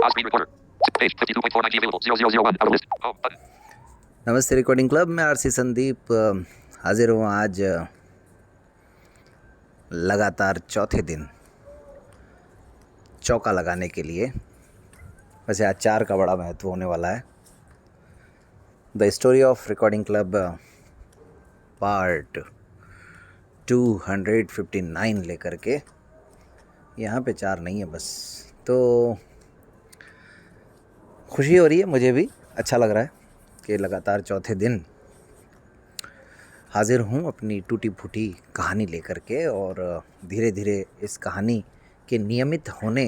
Osprey Recorder. Page 52.490 available. 0001 out of list. Home button. नमस्ते recording club में RC Sandeep हाजिर हूँ आज लगातार चौथे दिन चौका लगाने के लिए। वैसे आज 4 का बड़ा महत्व होने वाला है। The story of recording club part 259 लेकर के यहाँ पे 4 नहीं है बस। तो खुशी हो रही है, मुझे भी अच्छा लग रहा है कि लगातार चौथे दिन हाजिर हूँ अपनी टूटी फूटी कहानी लेकर के, और धीरे धीरे इस कहानी के नियमित होने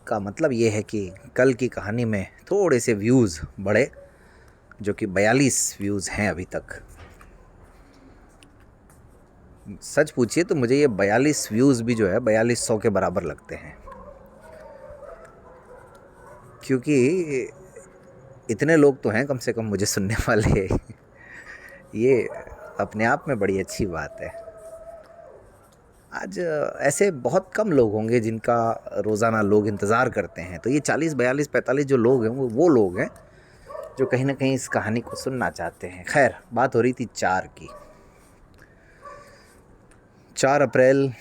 का मतलब ये है कि कल की कहानी में थोड़े से व्यूज़ बढ़े, जो कि 42 व्यूज़ हैं अभी तक। सच पूछिए तो मुझे ये 42 व्यूज़ भी जो है 4200 के बराबर लगते हैं, क्योंकि इतने लोग तो हैं कम से कम मुझे सुनने वाले। ये अपने आप में बड़ी अच्छी बात है। आज ऐसे बहुत कम लोग होंगे जिनका रोज़ाना लोग इंतज़ार करते हैं। तो ये 40, 42, 45 जो लोग हैं वो लोग हैं जो कहीं ना कहीं इस कहानी को सुनना चाहते हैं। खैर, बात हो रही थी 4 की। 4 अप्रैल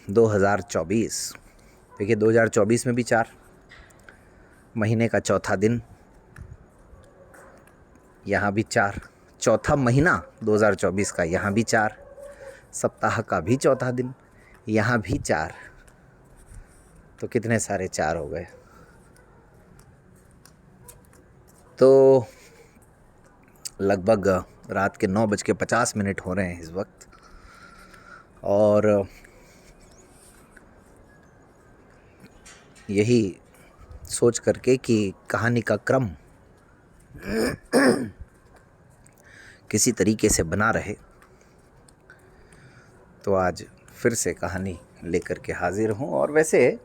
2024। देखिए, 2024 में भी 4, महीने का चौथा दिन, यहाँ भी 4, चौथा महीना 2024 का, यहाँ भी 4, सप्ताह का भी चौथा दिन, यहाँ भी 4। तो कितने सारे 4 हो गए। तो लगभग रात के 9:50 हो रहे हैं इस वक्त, और यही सोच करके कि कहानी का क्रम किसी तरीके से बना रहे, तो आज फिर से कहानी लेकर के हाजिर हूँ। और वैसे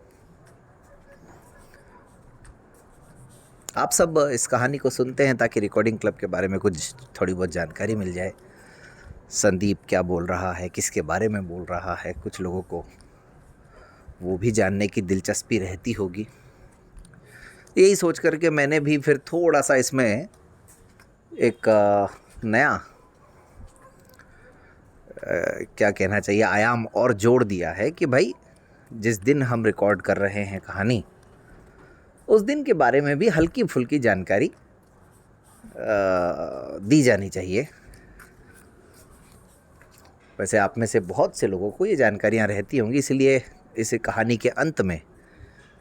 आप सब इस कहानी को सुनते हैं ताकि रिकॉर्डिंग क्लब के बारे में कुछ थोड़ी बहुत जानकारी मिल जाए। संदीप क्या बोल रहा है, किसके बारे में बोल रहा है, कुछ लोगों को वो भी जानने की दिलचस्पी रहती होगी। यही सोच करके मैंने भी फिर थोड़ा सा इसमें एक नया क्या कहना चाहिए आयाम और जोड़ दिया है कि भाई, जिस दिन हम रिकॉर्ड कर रहे हैं कहानी, उस दिन के बारे में भी हल्की फुल्की जानकारी दी जानी चाहिए। वैसे आप में से बहुत से लोगों को ये जानकारियाँ रहती होंगी, इसलिए इस कहानी के अंत में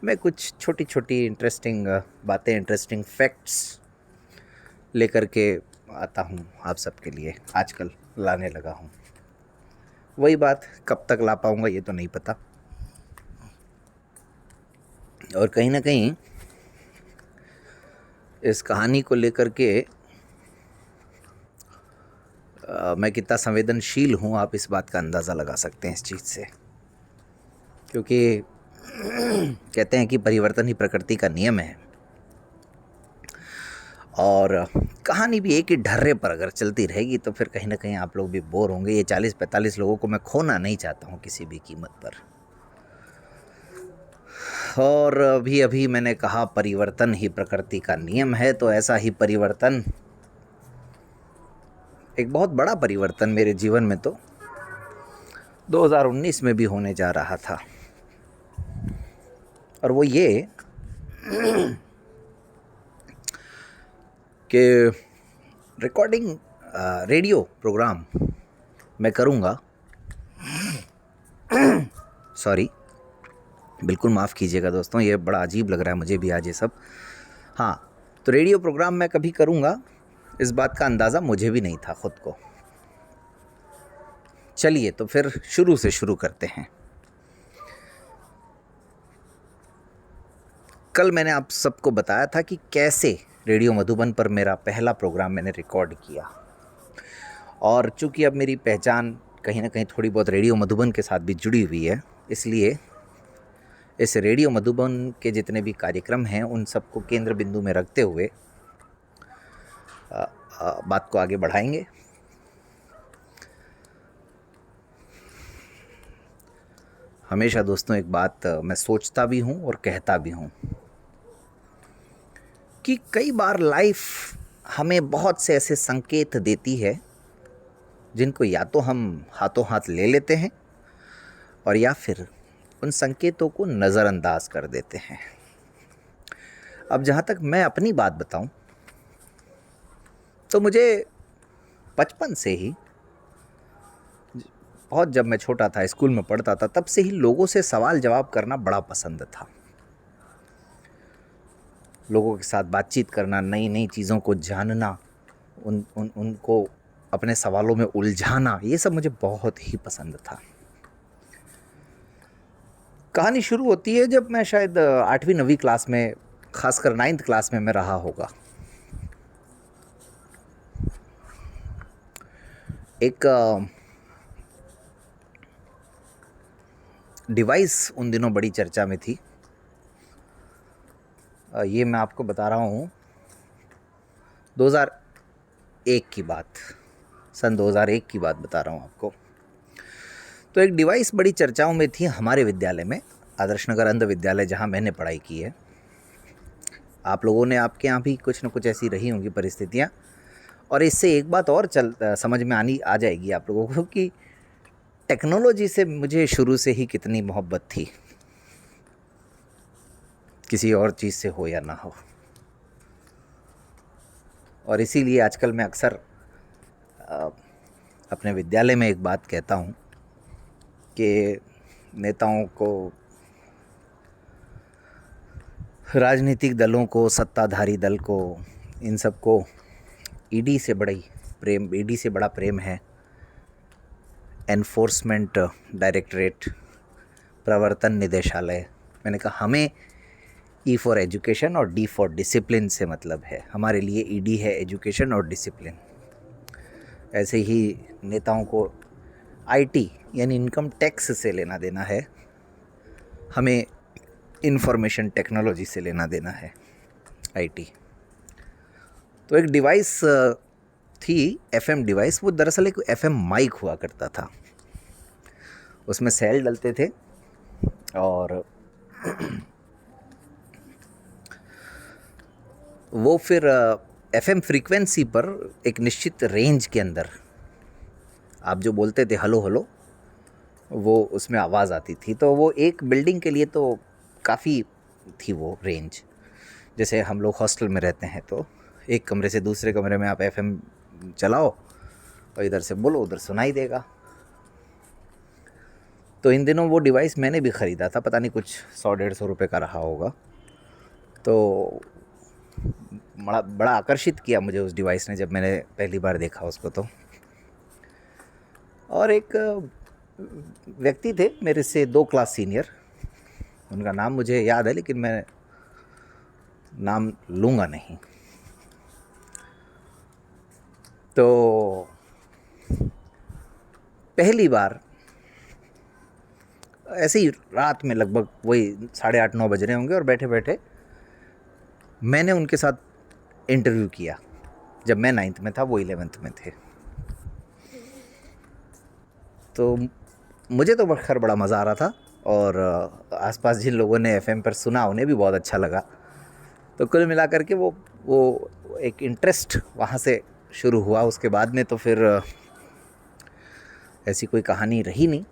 मैं कुछ छोटी छोटी इंटरेस्टिंग बातें, इंटरेस्टिंग फैक्ट्स लेकर के आता हूँ आप सबके लिए। आजकल लाने लगा हूँ। वही बात, कब तक ला पाऊँगा ये तो नहीं पता। और कहीं ना कहीं इस कहानी को लेकर के मैं कितना संवेदनशील हूँ, आप इस बात का अंदाज़ा लगा सकते हैं इस चीज़ से। क्योंकि कहते हैं कि परिवर्तन ही प्रकृति का नियम है, और कहानी भी एक ही ढर्रे पर अगर चलती रहेगी तो फिर कहीं ना कहीं आप लोग भी बोर होंगे। ये 40-45 लोगों को मैं खोना नहीं चाहता हूँ किसी भी कीमत पर। और अभी मैंने कहा परिवर्तन ही प्रकृति का नियम है, तो ऐसा ही परिवर्तन, एक बहुत बड़ा परिवर्तन मेरे जीवन में तो 2019 में भी होने जा रहा था। और वो ये कि रिकॉर्डिंग रेडियो प्रोग्राम मैं करूँगा। सॉरी, बिल्कुल माफ़ कीजिएगा दोस्तों, ये बड़ा अजीब लग रहा है मुझे भी आज ये सब। हाँ, तो रेडियो प्रोग्राम मैं कभी करूँगा, इस बात का अंदाज़ा मुझे भी नहीं था खुद को। चलिए तो फिर शुरू से शुरू करते हैं। कल मैंने आप सबको बताया था कि कैसे रेडियो मधुबन पर मेरा पहला प्रोग्राम मैंने रिकॉर्ड किया, और चूँकि अब मेरी पहचान कहीं ना कहीं थोड़ी बहुत रेडियो मधुबन के साथ भी जुड़ी हुई है, इसलिए इस रेडियो मधुबन के जितने भी कार्यक्रम हैं उन सबको केंद्र बिंदु में रखते हुए बात को आगे बढ़ाएंगे। हमेशा दोस्तों एक बात मैं सोचता भी हूँ और कहता भी हूँ कि कई बार लाइफ हमें बहुत से ऐसे संकेत देती है जिनको या तो हम हाथों हाथ ले लेते हैं और या फिर उन संकेतों को नज़रअंदाज कर देते हैं। अब जहाँ तक मैं अपनी बात बताऊं तो मुझे बचपन से ही, बहुत जब मैं छोटा था, स्कूल में पढ़ता था, तब से ही लोगों से सवाल जवाब करना बड़ा पसंद था। लोगों के साथ बातचीत करना, नई नई चीज़ों को जानना, उनको अपने सवालों में उलझाना, ये सब मुझे बहुत ही पसंद था। कहानी शुरू होती है जब मैं शायद 8वीं 9वीं क्लास में, खासकर 9th क्लास में मैं रहा होगा। एक डिवाइस उन दिनों बड़ी चर्चा में थी। ये मैं आपको बता रहा हूँ 2001 की बात, सन 2001 की बात बता रहा हूँ आपको। तो एक डिवाइस बड़ी चर्चाओं में थी हमारे विद्यालय में, आदर्श नगर अंध विद्यालय, जहाँ मैंने पढ़ाई की है। आप लोगों ने, आपके यहाँ भी कुछ न कुछ ऐसी रही होंगी परिस्थितियाँ। और इससे एक बात और समझ में आ जाएगी आप लोगों को कि टेक्नोलॉजी से मुझे शुरू से ही कितनी मोहब्बत थी, किसी और चीज़ से हो या ना हो। और इसीलिए आजकल मैं अक्सर अपने विद्यालय में एक बात कहता हूँ कि नेताओं को, राजनीतिक दलों को, सत्ताधारी दल को, इन सब को ईडी से बड़ा प्रेम है एनफोर्समेंट डायरेक्टरेट, प्रवर्तन निदेशालय। मैंने कहा हमें ई फॉर एजुकेशन और डी फॉर डिसिप्लिन से मतलब है। हमारे लिए ईडी है एजुकेशन और डिसिप्लिन। ऐसे ही नेताओं को आईटी यानी इनकम टैक्स से लेना देना है, हमें इंफॉर्मेशन टेक्नोलॉजी से लेना देना है, आईटी। तो एक डिवाइस थी, एफएम डिवाइस। वो दरअसल एक एफएम माइक हुआ करता था, उसमें सेल डलते थे और वो फिर एफएम फ्रीक्वेंसी पर एक निश्चित रेंज के अंदर आप जो बोलते थे हेलो हेलो, वो उसमें आवाज़ आती थी। तो वो एक बिल्डिंग के लिए तो काफ़ी थी वो रेंज। जैसे हम लोग हॉस्टल में रहते हैं तो एक कमरे से दूसरे कमरे में आप एफएम चलाओ और इधर से बोलो, उधर सुनाई देगा। तो इन दिनों वो डिवाइस मैंने भी ख़रीदा था, पता नहीं कुछ 100-150 रुपये का रहा होगा। तो बड़ा आकर्षित किया मुझे उस डिवाइस ने जब मैंने पहली बार देखा उसको। तो और एक व्यक्ति थे मेरे से 2 क्लास सीनियर, उनका नाम मुझे याद है लेकिन मैं नाम लूँगा नहीं। तो पहली बार ऐसे ही रात में, लगभग वही 8:30-9 बज रहे होंगे, और बैठे बैठे मैंने उनके साथ इंटरव्यू किया। जब मैं 9th में था, वो 11th में थे। तो मुझे तो खैर बड़ा मज़ा आ रहा था, और आसपास जिन लोगों ने एफएम पर सुना उन्हें भी बहुत अच्छा लगा। तो कुल मिलाकर के वो एक इंटरेस्ट वहाँ से शुरू हुआ। उसके बाद में तो फिर ऐसी कोई कहानी रही नहीं।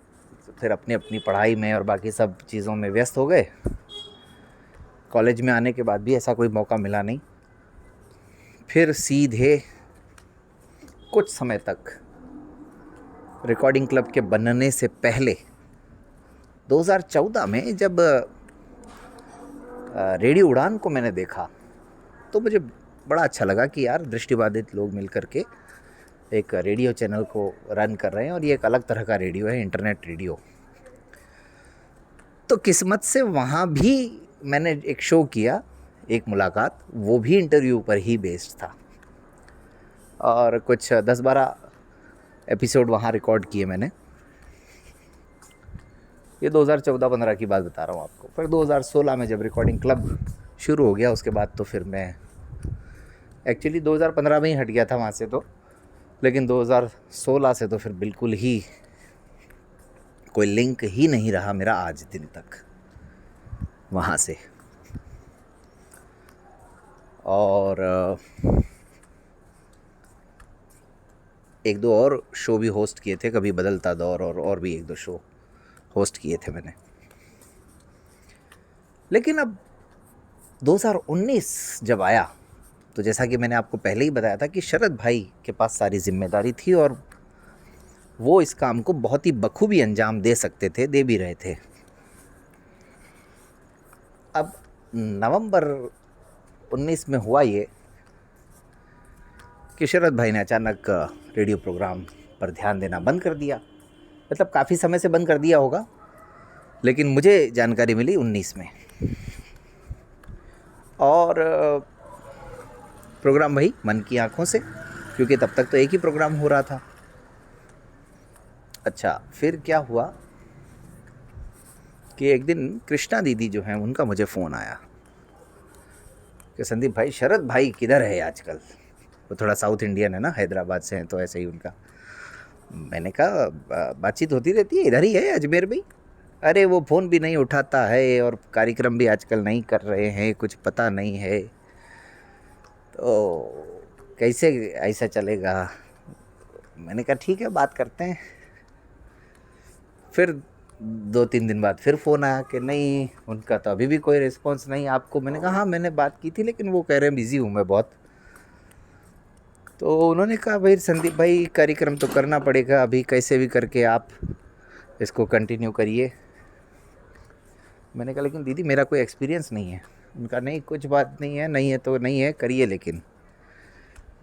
तो फिर अपनी अपनी पढ़ाई में और बाकी सब चीज़ों में व्यस्त हो गए। कॉलेज में आने के बाद भी ऐसा कोई मौका मिला नहीं। फिर सीधे कुछ समय तक, रिकॉर्डिंग क्लब के बनने से पहले 2014 में जब रेडियो उड़ान को मैंने देखा तो मुझे बड़ा अच्छा लगा कि यार दृष्टिबाधित लोग मिलकर के एक रेडियो चैनल को रन कर रहे हैं, और ये एक अलग तरह का रेडियो है, इंटरनेट रेडियो। तो किस्मत से वहाँ भी मैंने एक शो किया, एक मुलाकात, वो भी इंटरव्यू पर ही बेस्ड था, और कुछ 10-12 एपिसोड वहाँ रिकॉर्ड किए मैंने। ये 2014-15 की बात बता रहा हूँ आपको। फिर 2016 में जब रिकॉर्डिंग क्लब शुरू हो गया, उसके बाद तो फिर मैं एक्चुअली 2015 में ही हट गया था वहाँ से तो, लेकिन 2016 से तो फिर बिल्कुल ही कोई लिंक ही नहीं रहा मेरा आज दिन तक वहाँ से। और एक दो और शो भी होस्ट किए थे, कभी बदलता दौर और भी एक दो शो होस्ट किए थे मैंने। लेकिन अब 2019 जब आया तो जैसा कि मैंने आपको पहले ही बताया था कि शरद भाई के पास सारी जिम्मेदारी थी और वो इस काम को बहुत ही बखूबी अंजाम दे सकते थे, दे भी रहे थे। अब नवंबर 19 में हुआ ये कि शरद भाई ने अचानक रेडियो प्रोग्राम पर ध्यान देना बंद कर दिया। मतलब काफ़ी समय से बंद कर दिया होगा, लेकिन मुझे जानकारी मिली 19 में। और प्रोग्राम वही मन की आंखों से, क्योंकि तब तक तो एक ही प्रोग्राम हो रहा था। अच्छा, फिर क्या हुआ कि एक दिन कृष्णा दीदी जो हैं उनका मुझे फ़ोन आया कि संदीप भाई, शरद भाई किधर है आजकल? वो थोड़ा साउथ इंडियन है ना, हैदराबाद से हैं, तो ऐसे ही उनका। मैंने कहा बातचीत होती रहती है, इधर ही है अजमेर में। अरे वो फ़ोन भी नहीं उठाता है और कार्यक्रम भी आजकल नहीं कर रहे हैं, कुछ पता नहीं है, तो कैसे ऐसा चलेगा? मैंने कहा ठीक है, बात करते हैं। फिर 2-3 दिन बाद फिर फ़ोन आया कि नहीं, उनका तो अभी भी कोई रिस्पांस नहीं आपको। मैंने कहा हाँ, मैंने बात की थी, लेकिन वो कह रहे हैं बिज़ी हूँ मैं बहुत। तो उन्होंने कहा भाई संदीप भाई, कार्यक्रम तो करना पड़ेगा, अभी कैसे भी करके आप इसको कंटिन्यू करिए। मैंने कहा लेकिन दीदी मेरा कोई एक्सपीरियंस नहीं है। उनका नहीं, कुछ बात नहीं है, नहीं है तो नहीं है, करिए। लेकिन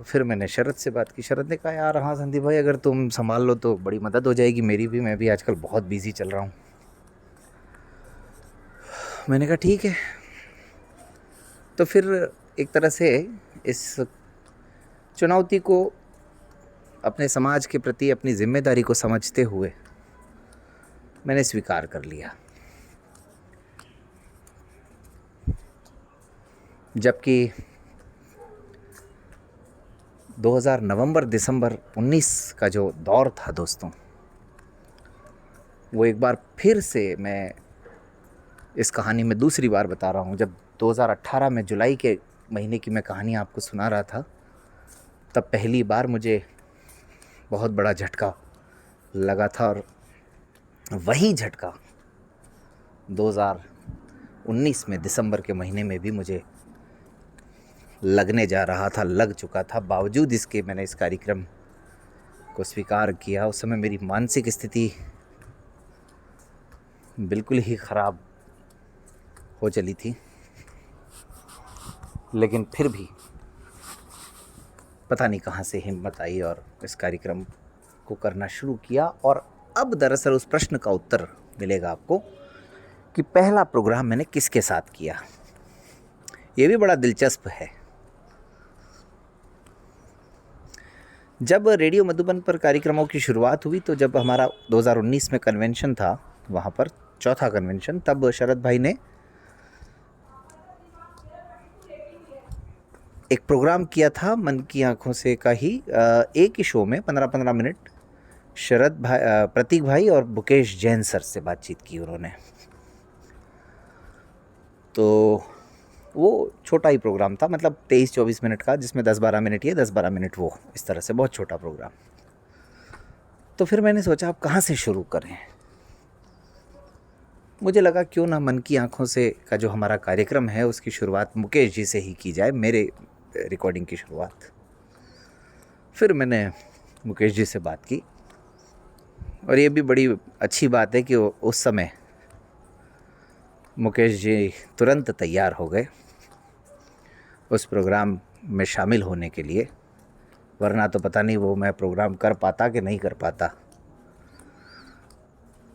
फिर मैंने शरद से बात की। शरद ने कहा यार हाँ संदीप भाई, अगर तुम संभाल लो तो बड़ी मदद हो जाएगी मेरी भी, मैं भी आजकल बहुत बिज़ी चल रहा हूँ। मैंने कहा ठीक है। तो फिर एक तरह से इस चुनौती को अपने समाज के प्रति अपनी जिम्मेदारी को समझते हुए मैंने स्वीकार कर लिया। जबकि 2000 नवंबर दिसंबर 19 का जो दौर था दोस्तों, वो एक बार फिर से मैं इस कहानी में दूसरी बार बता रहा हूँ। जब 2018 में जुलाई के महीने की मैं कहानी आपको सुना रहा था, तब पहली बार मुझे बहुत बड़ा झटका लगा था। और वही झटका 2019 में दिसंबर के महीने में भी मुझे लगने जा रहा था, लग चुका था। बावजूद इसके मैंने इस कार्यक्रम को स्वीकार किया। उस समय मेरी मानसिक स्थिति बिल्कुल ही ख़राब हो चली थी, लेकिन फिर भी पता नहीं कहाँ से हिम्मत आई और इस कार्यक्रम को करना शुरू किया। और अब दरअसल उस प्रश्न का उत्तर मिलेगा आपको कि पहला प्रोग्राम मैंने किसके साथ किया। ये भी बड़ा दिलचस्प है। जब रेडियो मधुबन पर कार्यक्रमों की शुरुआत हुई, तो जब हमारा 2019 में कन्वेंशन था, वहाँ पर चौथा कन्वेंशन, तब शरद भाई ने एक प्रोग्राम किया था मन की आंखों से का ही, एक ही शो में 15-15 मिनट शरद भाई, प्रतीक भाई और मुकेश जैन सर से बातचीत की उन्होंने। तो वो छोटा ही प्रोग्राम था, मतलब 23-24 मिनट का, जिसमें 10-12 मिनट ये 10-12 मिनट वो, इस तरह से बहुत छोटा प्रोग्राम। तो फिर मैंने सोचा अब कहाँ से शुरू करें। मुझे लगा क्यों ना मन की आंखों से का जो हमारा कार्यक्रम है उसकी शुरुआत मुकेश जी से ही की जाए, मेरे रिकॉर्डिंग की शुरुआत। फिर मैंने मुकेश जी से बात की, और ये भी बड़ी अच्छी बात है कि उस समय मुकेश जी तुरंत तैयार हो गए उस प्रोग्राम में शामिल होने के लिए, वरना तो पता नहीं वो मैं प्रोग्राम कर पाता कि नहीं कर पाता।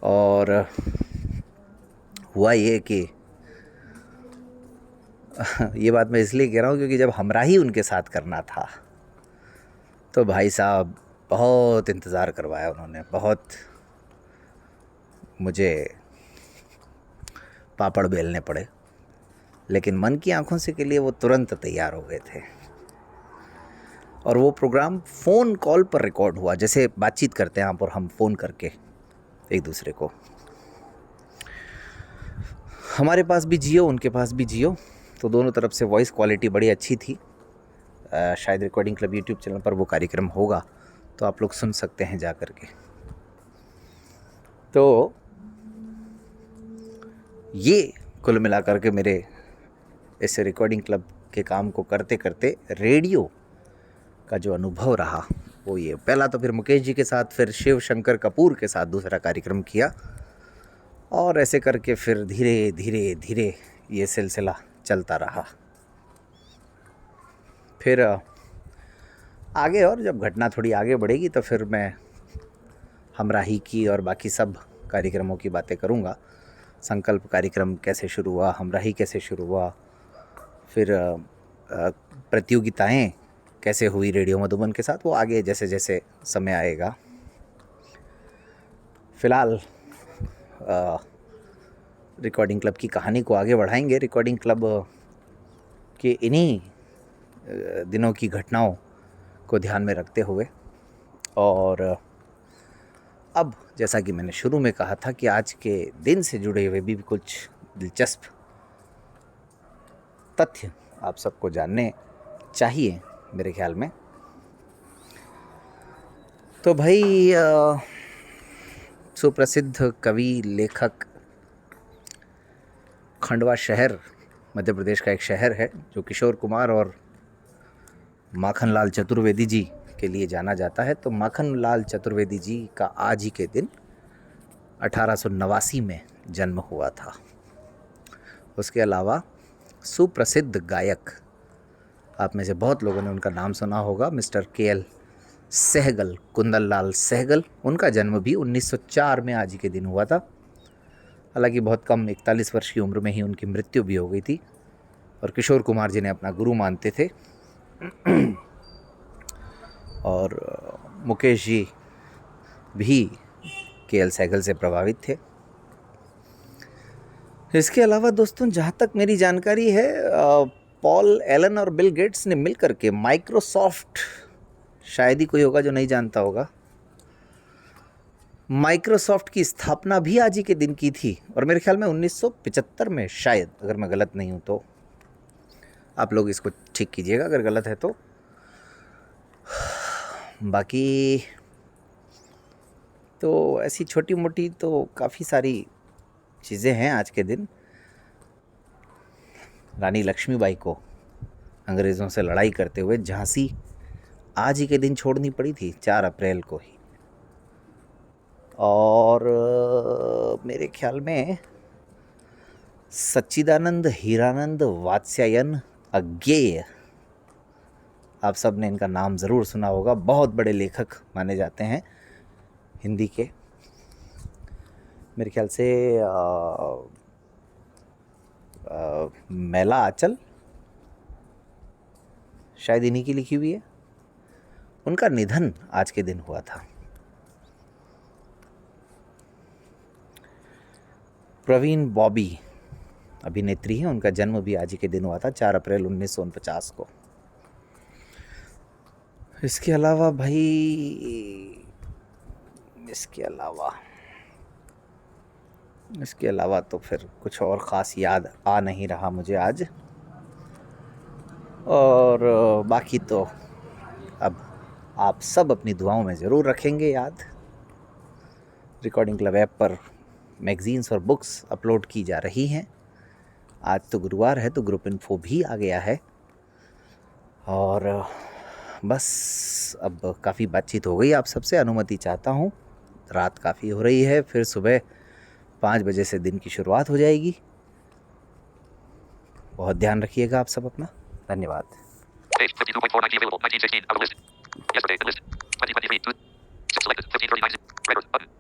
और हुआ ये कि ये बात मैं इसलिए कह रहा हूँ क्योंकि जब हमराही उनके साथ करना था तो भाई साहब बहुत इंतज़ार करवाया उन्होंने, बहुत मुझे पापड़ बेलने पड़े। लेकिन मन की आंखों से के लिए वो तुरंत तैयार हो गए थे। और वो प्रोग्राम फ़ोन कॉल पर रिकॉर्ड हुआ, जैसे बातचीत करते हैं आप और हम फ़ोन करके एक दूसरे को। हमारे पास भी जियो, उनके पास भी जियो, तो दोनों तरफ से वॉइस क्वालिटी बड़ी अच्छी थी। शायद रिकॉर्डिंग क्लब यूट्यूब चैनल पर वो कार्यक्रम होगा, तो आप लोग सुन सकते हैं जा कर के। तो ये कुल मिलाकर के मेरे इस रिकॉर्डिंग क्लब के काम को करते करते रेडियो का जो अनुभव रहा वो ये। पहला तो फिर मुकेश जी के साथ, फिर शिव शंकर कपूर के साथ दूसरा कार्यक्रम किया, और ऐसे करके फिर धीरे धीरे धीरे ये सिलसिला चलता रहा। फिर आगे, और जब घटना थोड़ी आगे बढ़ेगी तो फिर मैं हमराही की और बाकी सब कार्यक्रमों की बातें करूँगा। संकल्प कार्यक्रम कैसे शुरू हुआ, हमराही कैसे शुरू हुआ, फिर प्रतियोगिताएं कैसे हुई रेडियो मधुबन के साथ, वो आगे जैसे जैसे समय आएगा। फ़िलहाल रिकॉर्डिंग क्लब की कहानी को आगे बढ़ाएंगे। रिकॉर्डिंग क्लब के इन्हीं दिनों की घटनाओं को ध्यान में रखते हुए, और अब जैसा कि मैंने शुरू में कहा था कि आज के दिन से जुड़े हुए भी कुछ दिलचस्प तथ्य आप सबको जानने चाहिए मेरे ख्याल में। तो भाई, सुप्रसिद्ध कवि लेखक, खंडवा शहर मध्य प्रदेश का एक शहर है जो किशोर कुमार और माखनलाल चतुर्वेदी जी के लिए जाना जाता है। तो माखनलाल चतुर्वेदी जी का आज ही के दिन 1889 में जन्म हुआ था। उसके अलावा सुप्रसिद्ध गायक, आप में से बहुत लोगों ने उनका नाम सुना होगा, मिस्टर KL सहगल, कुंदन लाल सहगल। उनका जन्म भी 1904 में आज ही के दिन हुआ था। हालांकि बहुत कम, 41 वर्ष की उम्र में ही उनकी मृत्यु भी हो गई थी, और किशोर कुमार जिन्हें अपना गुरु मानते थे। और मुकेश जी भी KL सहगल से प्रभावित थे। इसके अलावा दोस्तों, जहाँ तक मेरी जानकारी है, पॉल एलन और बिल गेट्स ने मिलकर के माइक्रोसॉफ्ट, शायद ही कोई होगा जो नहीं जानता होगा, माइक्रोसॉफ्ट की स्थापना भी आज ही के दिन की थी, और मेरे ख्याल में 1975 में शायद, अगर मैं गलत नहीं हूँ तो। आप लोग इसको ठीक कीजिएगा अगर गलत है तो। बाकी तो ऐसी छोटी मोटी तो काफ़ी सारी चीज़ें हैं आज के दिन। रानी लक्ष्मीबाई को अंग्रेज़ों से लड़ाई करते हुए झांसी आज ही के दिन छोड़नी पड़ी थी, 4 अप्रैल को ही। और मेरे ख्याल में सच्चिदानंद हीरानंद वात्स्यायन अज्ञेय, आप सब ने इनका नाम ज़रूर सुना होगा। बहुत बड़े लेखक माने जाते हैं हिंदी के। मेरे ख्याल से मैला आंचल शायद इन्हीं की लिखी हुई है। उनका निधन आज के दिन हुआ था। प्रवीण बॉबी अभिनेत्री है, उनका जन्म भी आज ही के दिन हुआ था, 4 अप्रैल 1949 को। इसके अलावा भाई, इसके अलावा तो फिर कुछ और ख़ास याद आ नहीं रहा मुझे आज। और बाकी तो अब आप सब अपनी दुआओं में ज़रूर रखेंगे याद। रिकॉर्डिंग क्लब ऐप पर मैगज़ीन्स और बुक्स अपलोड की जा रही हैं। आज तो गुरुवार है तो ग्रुप इन्फो भी आ गया है। और बस अब काफ़ी बातचीत हो गई आप सबसे, अनुमति चाहता हूँ। रात काफ़ी हो रही है, फिर सुबह 5 बजे से दिन की शुरुआत हो जाएगी। बहुत ध्यान रखिएगा आप सब अपना। धन्यवाद। Page 52.490 available. 1916 out of list. Yesterday, the list. 2023. Selected. 1539. Records. Button.